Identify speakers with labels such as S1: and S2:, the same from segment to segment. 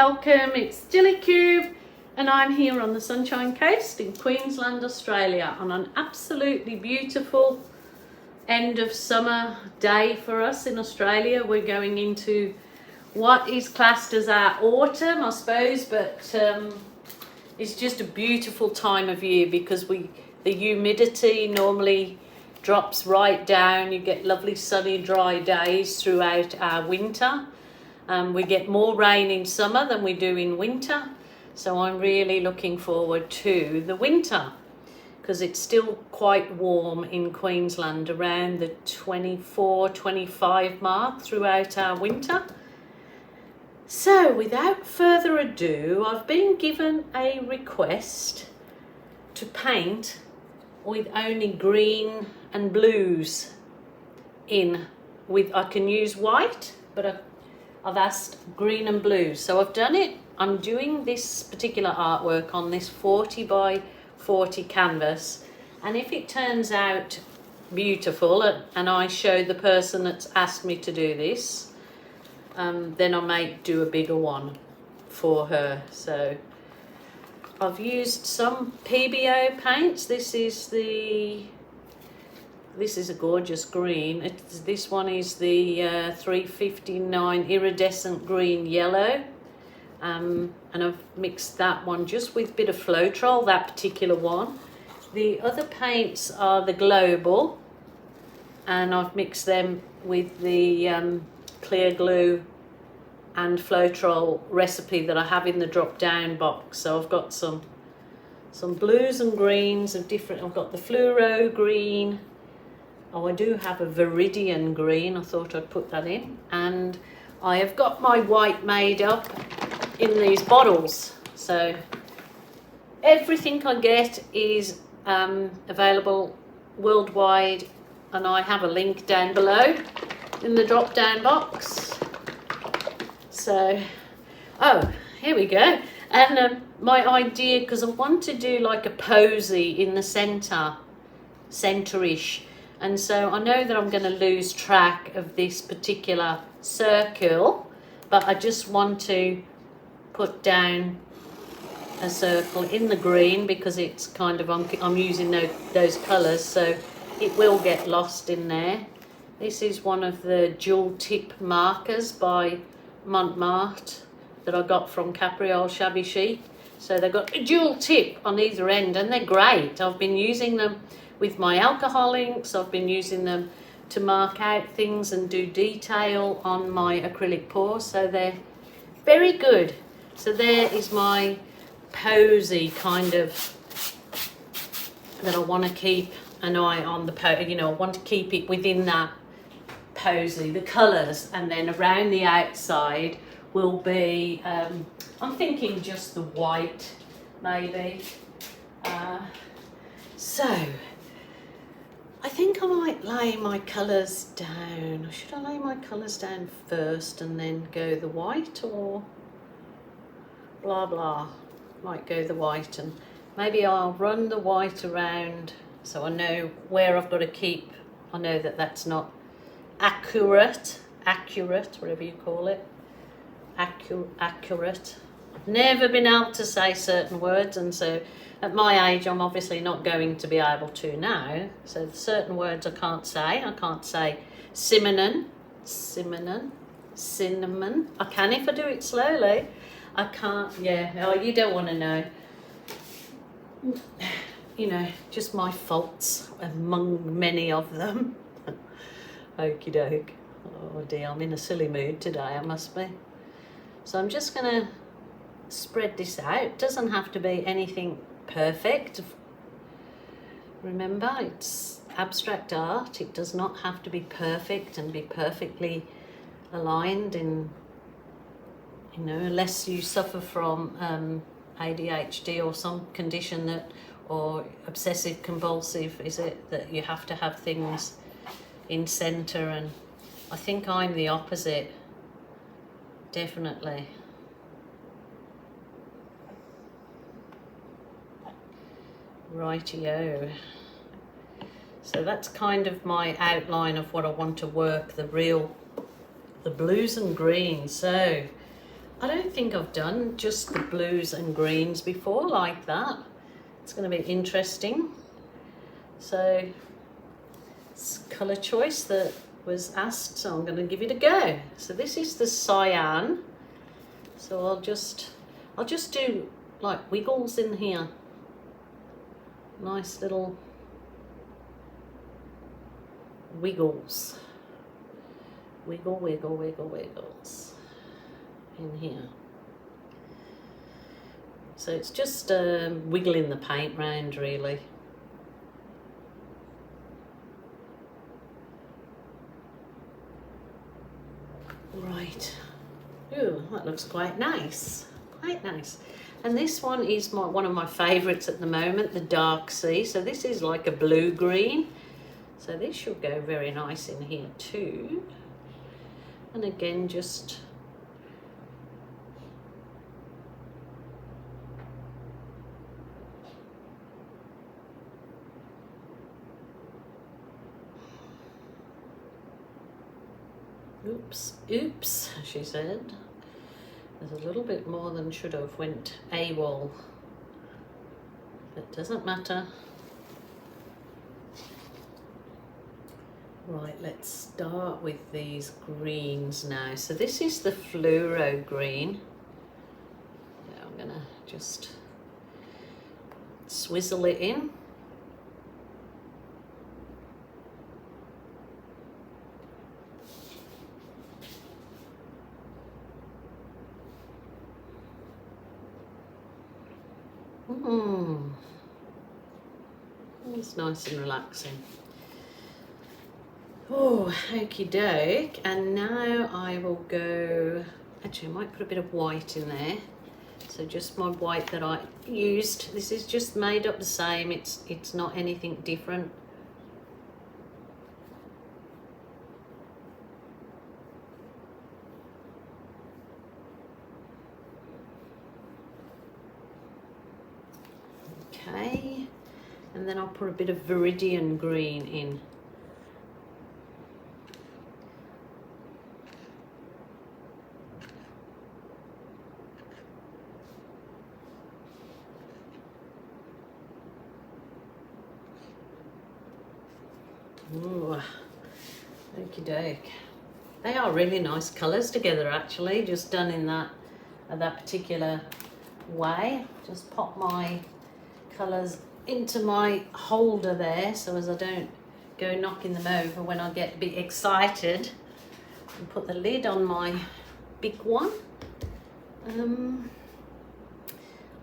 S1: welcome. It's Dilly Cube and I'm here on the Sunshine Coast in Queensland, Australia on an absolutely beautiful end of summer day for us in Australia. We're going into what is classed as our autumn, I suppose, but it's just a beautiful time of year because the humidity normally drops right down. You get lovely sunny dry days throughout our winter. We get more rain in summer than we do in winter, so I'm really looking forward to the winter because it's still quite warm in Queensland, around the 24-25 mark throughout our winter. So without further ado, I've been given a request to paint with only green and blues in. I can use white, but I've asked green and blue, so I've done it. I'm doing this particular artwork on this 40 by 40 canvas, and if it turns out beautiful and I show the person that's asked me to do this, then I may do a bigger one for her. So I've used some P.O.Box paints. This is a gorgeous green. This one is the 359 iridescent green yellow, and I've mixed that one just with a bit of Floetrol, that particular one. The other paints are the global, and I've mixed them with the clear glue and Floetrol recipe that I have in the drop down box. So I've got some blues and greens of different. I've got the fluoro green. Oh, I do have a Viridian green. I thought I'd put that in. And I have got my white made up in these bottles. So everything I get is available worldwide, and I have a link down below in the drop down box. So, oh, here we go. And my idea, because I want to do like a posy in the centre-ish. And so I know that I'm going to lose track of this particular circle, but I just want to put down a circle in the green because it's kind of, I'm using those colours, so it will get lost in there. This is one of the dual tip markers by Mont that I got from Capriole Shabby Chic. So they've got a dual tip on either end and they're great. I've been using them with my alcohol inks. I've been using them to mark out things and do detail on my acrylic pours, so they're very good. So there is my posy kind of that I want to keep an eye on the I want to keep it within that posy, the colours, and then around the outside will be I'm thinking just the white maybe. So I think I might lay my colours down. Should I lay my colours down first and then go the white, or blah blah? Might go the white, and maybe I'll run the white around so I know where I've got to keep. I know that that's not accurate, whatever you call it. Accurate. I've never been able to say certain words, and so at my age, I'm obviously not going to be able to now. So certain words I can't say. I can't say cinnamon. I can if I do it slowly. I can't, yeah. Oh, you don't want to know. You know, just my faults among many of them. Okie doke. Oh dear, I'm in a silly mood today, I must be. So I'm just going to spread this out. It doesn't have to be anything perfect. Remember, it's abstract art. It does not have to be perfect and be perfectly aligned in, unless you suffer from ADHD or some condition that, or obsessive compulsive, is it, that you have to have things in center, and I think I'm the opposite, definitely. Rightio. So that's kind of my outline of what I want to work, the blues and greens. So I don't think I've done just the blues and greens before like that. It's going to be interesting. So it's colour choice that was asked, so I'm going to give it a go. So this is the cyan. So I'll just do like wiggles in here. Nice little wiggles. Wiggle, wiggle, wiggle, wiggles in here. So it's just wiggling the paint round really. Right. Ooh, that looks quite nice. Quite nice. And this one is one of my favourites at the moment, the dark sea. So this is like a blue-green. So this should go very nice in here too. And again, just oops, she said. There's a little bit more than should have went AWOL. But doesn't matter. Right, let's start with these greens now. So this is the fluoro green. Yeah, I'm gonna just swizzle it in. It's nice and relaxing. Oh, okie doke. And now I will go, actually I might put a bit of white in there. So just my white that I used. This is just made up the same. It's not anything different. Okay, and then I'll put a bit of Viridian green in. Ooh, okie doke. They are really nice colours together actually, just done in that particular way. Just pop my colours into my holder there so as I don't go knocking them over when I get a bit excited. And put the lid on my big one. I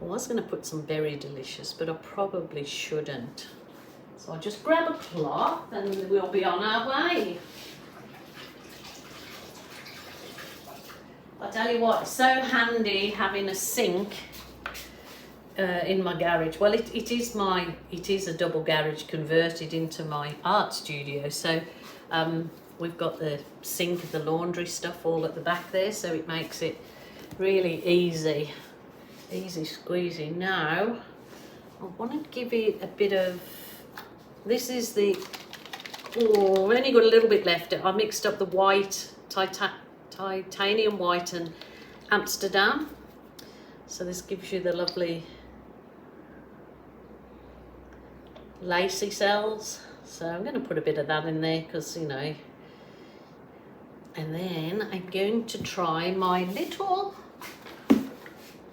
S1: was going to put some Berry Delicious, but I probably shouldn't. So I'll just grab a cloth and we'll be on our way. I'll tell you what, it's so handy having a sink in my garage. Well, it is a double garage converted into my art studio. So we've got the sink, the laundry stuff all at the back there, so it makes it really easy squeezy. Now I want to give it a bit of, this is the, oh, I've only got a little bit left. I mixed up the white, titanium white and Amsterdam. So this gives you the lovely lacy cells. So I'm going to put a bit of that in there because, you know, and then I'm going to try my little,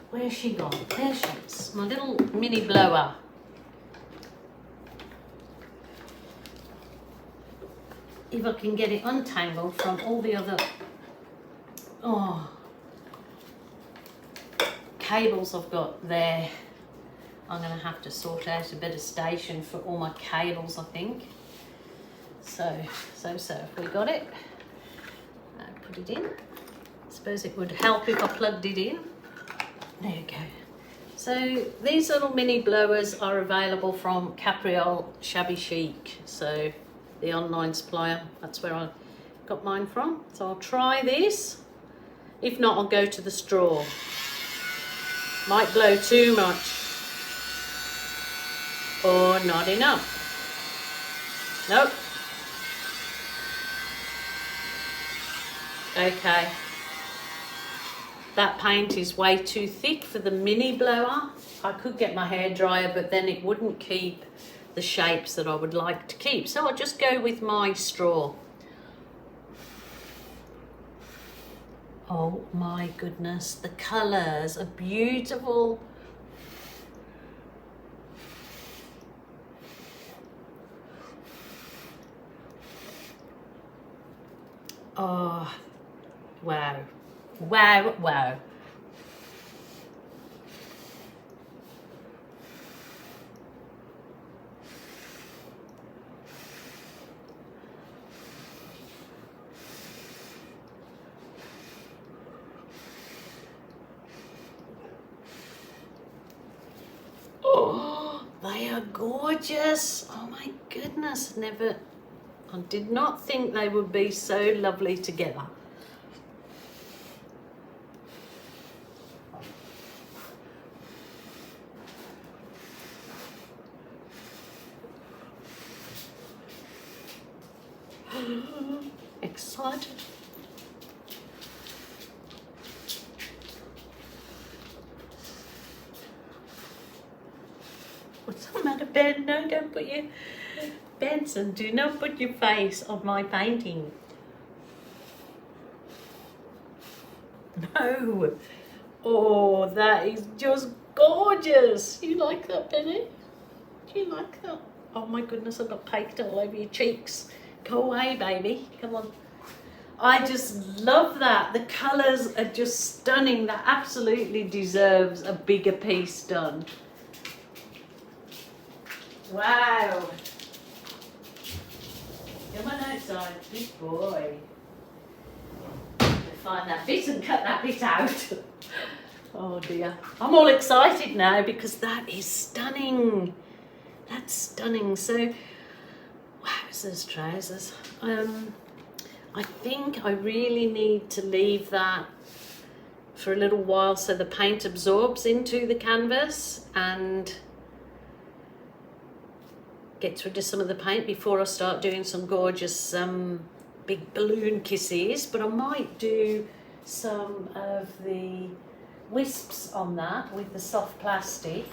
S1: where's she gone? There she is, my little mini blower. If I can get it untangled from all the other cables I've got there. I'm going to have to sort out a better station for all my cables, I think. So if we got it, put it in. I suppose it would help if I plugged it in. There you go. So these little mini blowers are available from Capriol Shabby Chic. So the online supplier, that's where I got mine from. So I'll try this. If not, I'll go to the straw. Might blow too much. Or not enough. Nope. Okay. that paint is way too thick for the mini blower. I could get my hairdryer, but then it wouldn't keep the shapes that I would like to keep. So I'll just go with my straw. Oh my goodness, the colours are beautiful. Oh, wow, wow, wow. Oh, they are gorgeous. Oh my goodness, I did not think they would be so lovely together. Excited. What's the matter, Ben? No, don't put your... Benson, do not put your face on my painting. No. Oh, that is just gorgeous. You like that, Benny? Do you like that? Oh my goodness, I've got paint all over your cheeks. Go away, baby. Come on. I just love that. The colours are just stunning. That absolutely deserves a bigger piece done. Wow. Come on outside, good boy. Find that bit and cut that bit out. Oh dear. I'm all excited now because that is stunning. That's stunning. So, wowzers trousers. I think I really need to leave that for a little while so the paint absorbs into the canvas and gets rid of some of the paint before I start doing some gorgeous big balloon kisses. But I might do some of the wisps on that with the soft plastic.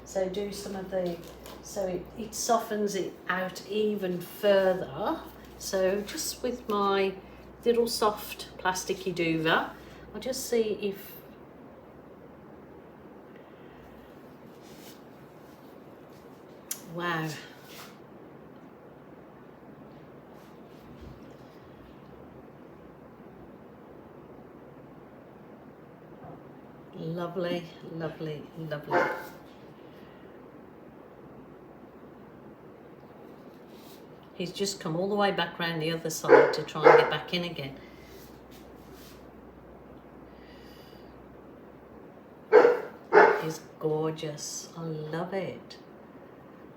S1: So do some of the, so it softens it out even further. So just with my little soft plasticky dover, I'll just see if, wow. Lovely, lovely, lovely. He's just come all the way back round the other side to try and get back in again. It's gorgeous. I love it.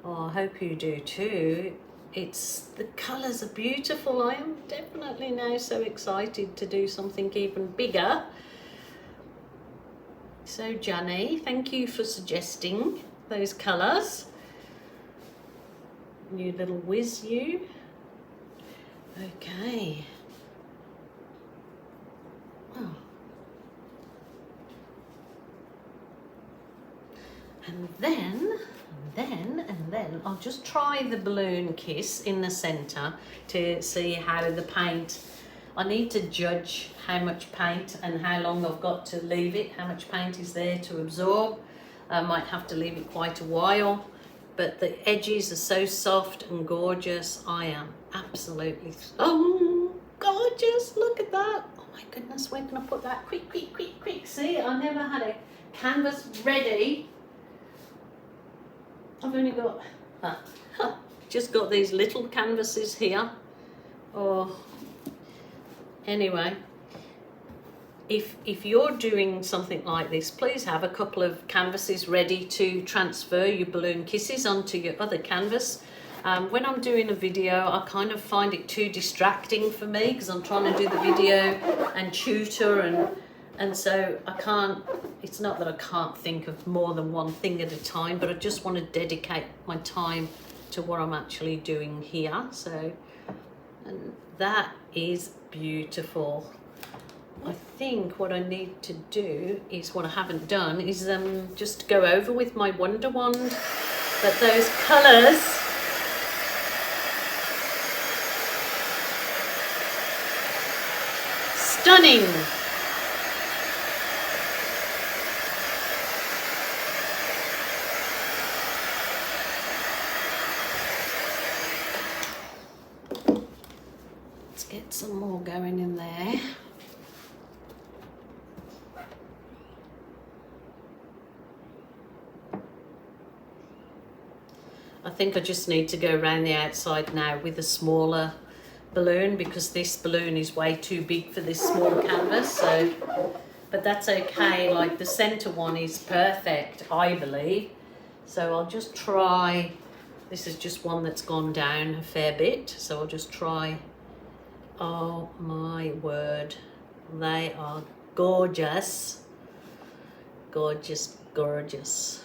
S1: Oh, I hope you do too. The colours are beautiful. I am definitely now so excited to do something even bigger. So Johnny, thank you for suggesting those colours. You little whiz you. Okay. Oh. And then I'll just try the balloon kiss in the centre to see how the paint, I need to judge how much paint and how long I've got to leave it, how much paint is there to absorb. I might have to leave it quite a while, but the edges are so soft and gorgeous. I am absolutely, oh, gorgeous, look at that. Oh my goodness, where can I put that? Quick, quick, quick, quick. See, I never had a canvas ready. I've only got, just got these little canvases here. Oh, anyway, if you're doing something like this, please have a couple of canvases ready to transfer your balloon kisses onto your other canvas. When I'm doing a video, I kind of find it too distracting for me because I'm trying to do the video and tutor, and so I can't, it's not that I can't think of more than one thing at a time, but I just want to dedicate my time to what I'm actually doing here. So, and that is beautiful. I think what I need to do is, what I haven't done is just go over with my Wonder Wand, but those colours, stunning. Let's get some more going in there. I think I just need to go around the outside now with a smaller balloon, because this balloon is way too big for this small canvas. So, but that's okay. Like the center one is perfect, I believe. So I'll just try. This is just one that's gone down a fair bit. So I'll just try. Oh my word, they are gorgeous. Gorgeous, gorgeous.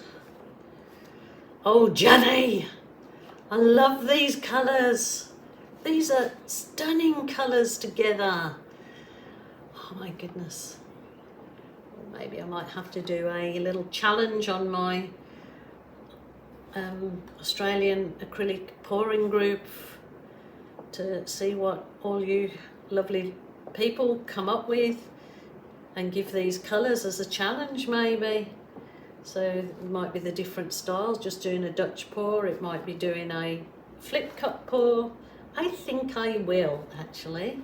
S1: Oh, Jenny, I love these colours. These are stunning colours together. Oh my goodness. Well, maybe I might have to do a little challenge on my Australian acrylic pouring group to see what all you lovely people come up with, and give these colours as a challenge maybe. So it might be the different styles, just doing a Dutch pour, it might be doing a flip cup pour. I think I will actually,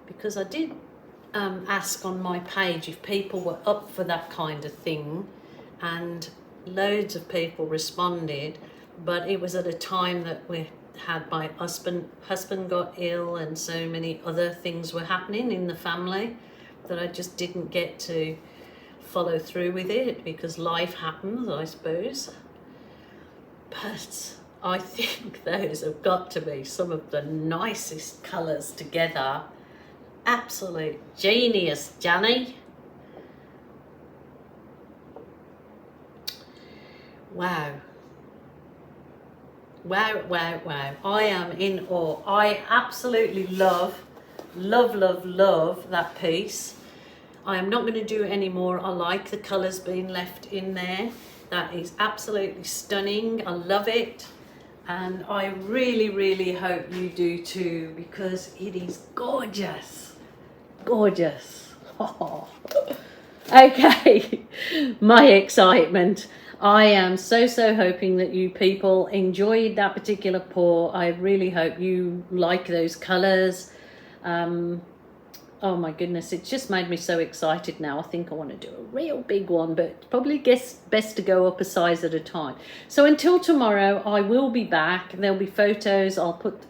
S1: because I did ask on my page if people were up for that kind of thing, and loads of people responded, but it was at a time that we had my husband got ill and so many other things were happening in the family that I just didn't get to follow through with it, because life happens, I suppose. But I think those have got to be some of the nicest colours together. Absolute genius, Jenny. Wow. Wow, wow, wow. I am in awe. I absolutely love that piece. I am not going to do it anymore. I like the colours being left in there. That is absolutely stunning. I love it. And I really, really hope you do too, because it is gorgeous. Gorgeous. Oh. Okay, my excitement. I am so hoping that you people enjoyed that particular pour. I really hope you like those colours. Oh my goodness, it's just made me so excited now. I think I want to do a real big one, but probably best to go up a size at a time. So until tomorrow, I will be back. There'll be photos. I'll put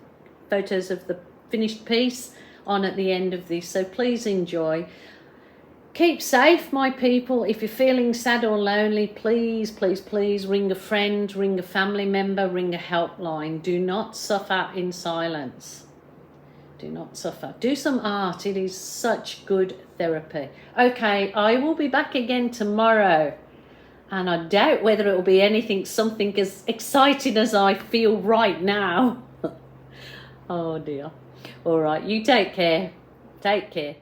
S1: photos of the finished piece on at the end of this, so please enjoy. Keep safe, my people. If you're feeling sad or lonely, please, please, please ring a friend, ring a family member, ring a helpline. Do not suffer in silence. Do not suffer. Do some art. It is such good therapy. Okay, I will be back again tomorrow. And I doubt whether it will be something as exciting as I feel right now. Oh dear. All right, you take care. Take care.